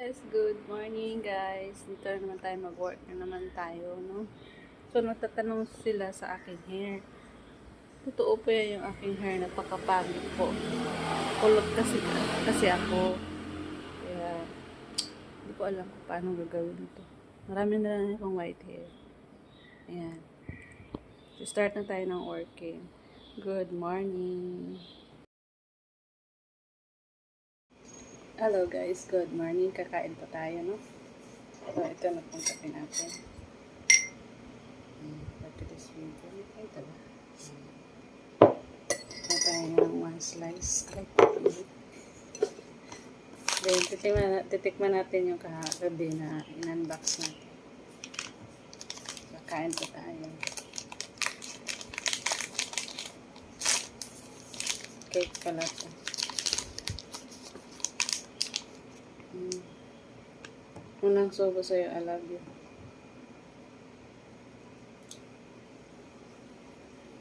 Yes, good morning guys. Dito na naman tayo mag-work na naman tayo, no? So, nagtatanong sila sa aking hair. Totoo po yan yung aking hair, napakapagod po. Kulot kasi ako. Kaya, hindi ko alam kung paano gagawin ito. Marami na lang akong white hair. Ayan. So, start na tayo ng working. Good morning. Hello guys, good morning. Kakain pa tayo, no? So, ito na pong kape natin. For today's video, ay ito ba? Ito tayo ng one slice. Then, titikman natin yung kagabi na in-unbox natin. Kakain pa tayo. Cake pala ito. Unang sobo sa'yo, I love you.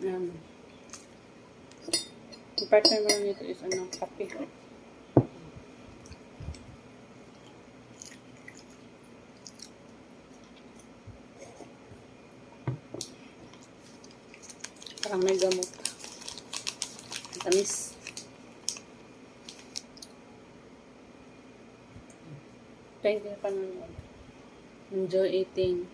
Yung partner mo lang nito is kape. Parang may gamot. Tamis. Thank you pa nanonood. Enjoy eating.